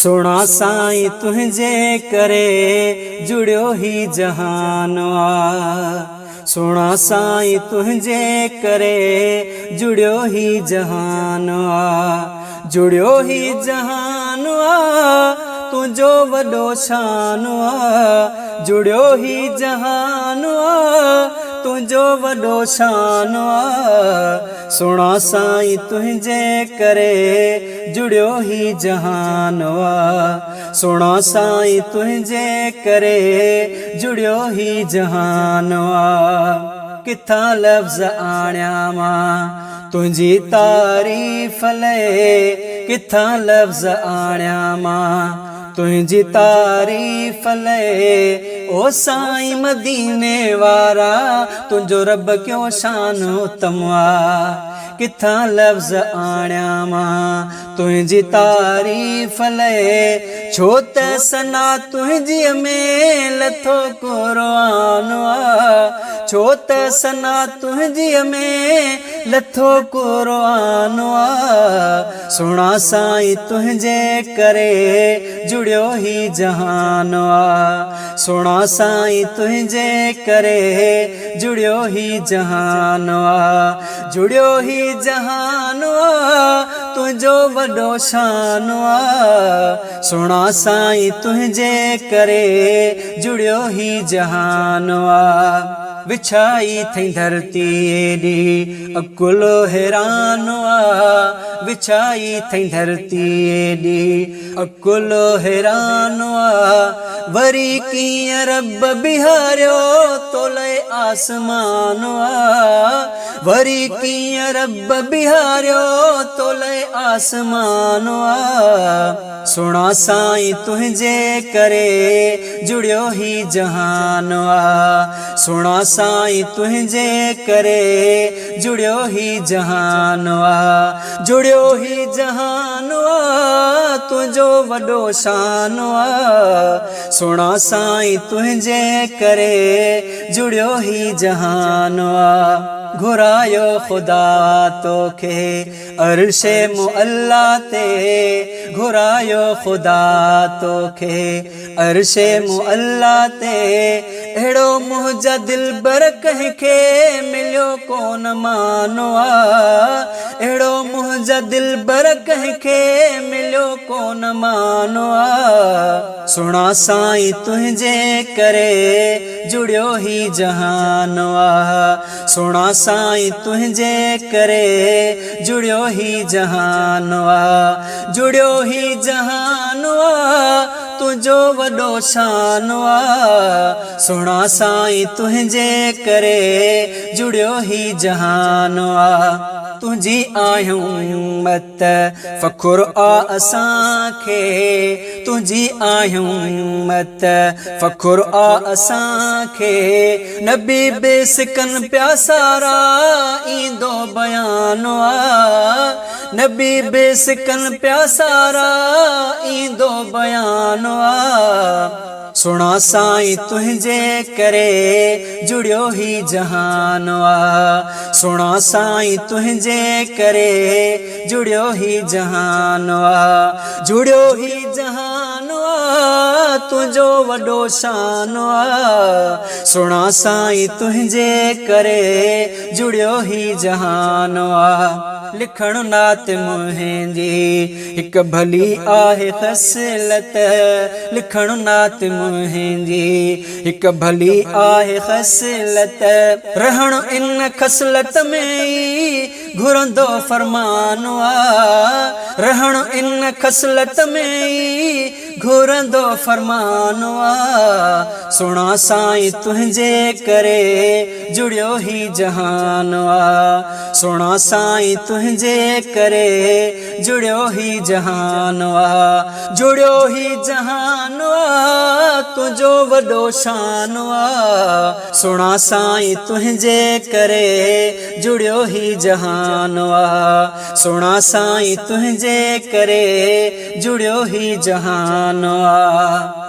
सोना साईं तुझे करे जुड़ियो ही जहान आ। सोना साईं तुझे करे जुड़ियो ही जहान आ। जुड़ियो ही जहान आ तुझो वॾो शान आ। जुड़ियो ही जहान आ तुझो वॾो शान आ। सोना साईं तुझे करे जुड़ियो ही जहान आ। सोना साईं तुझे करे जुड़ियो ही जहान आ। किथा लफ्ज़ आणिया मां तुझी तारीफ़ ले। किथा लफ्ज़ आणिया मां तुझी तारीफ़ ले। ओ साईं मदीने वारा तुझो रब क्यों शान उत्तम आ। किथा लफ्ज़ आणिया मां तुझी तारीफ़ ले। छो त सना तुझी में लथो क़ुरान आ। छो त सना तुझी में लथो क़ुरान आ। सोना साईं तुझे करे जुड़ियो ही जहान आ। सोना साईं तुझे करे जुड़ियो ही जहान आ। जुड़ियो ही जहान आ तुझो वॾो शान आ। सोना साईं तुझे करे जुड़ियो ही जहान आ। विछाई थई धरती एडी अकुलो हैरान आ। विछाई थई धरती एडी अकुलो हैरान आ। वरी कीअं रब बिहारियो तोले आसमान आ। वरी कीअं रब बिहारियो तोले आसमान आ। सोना साईं तुझे करे जुड़ियो ही जहान आ। सोना साईं तुझे करे जुड़ियो ही जहान आ। जुड़ियो ही जहान आ तुझो वॾो शान आ। सोना साईं तुझे करे जुड़ियो ही जहान आ। घुरायो खुदा तोखे अर्शे मुअल्ला ते। घुरायो खुदा तोखे अर्शे मुअल्ला ते। अहिड़ो मुंहिंजा दिलबर कंहिंखे मिलियो कोन मानो आ। अहिड़ो मुंहिंजा दिलबर कंहिंखे मिलियो कोन मानो आ। सोना साईं तुझे करे जुड़ियो ही जहान आ। सोना साईं तुझे करे जुड़ियो ही जहान आ। जुड़ियो ही जहान आ तुझो वॾो शान आ। सोना साईं तुझे करे जुड़ियो ही जहान आ। तुझी आहियूं उम्मत फ़ख़ुर आ असांखे। तुझी आहियूं उम्मत फ़ख़ुर आ असांखे। नबी बेसिकन पिया सारा ईंदो बयान आ। नबी बेसिकन पिया सारा ईंदो बयान आ। सोना साईं तुझे करे जुड़ियो ही जहान आ। सोना साईं तुझे करे जुड़ियो ही जहान आ। जुड़ियो ही जहान आ तुझो वॾो शान आ। सोना साईं तुझे करे जुड़ियो ही जहान आ। लिखण नात मुंहिंजी हिक भली आहे ख़सलत। लिखण नात मुंहिंजी हिक भली आहे ख़सलत। रहण इन ख़सलत में ई घुरंदो फरमान आ। रहण इन ख़सलत में ई घुरंदो फरमान आ। सोना साईं तुझे करे जुड़ियो ही जहान आ। सोना साईं तुझे करे जुड़ियो ही जहान आ। जुड़ियो ही जहान आ तुझो वॾो शान आ। सोना साईं तुझे करे जुड़ियो ही जहान आ। सोना साईं तुझे करे जुड़ियो ही जहान आ।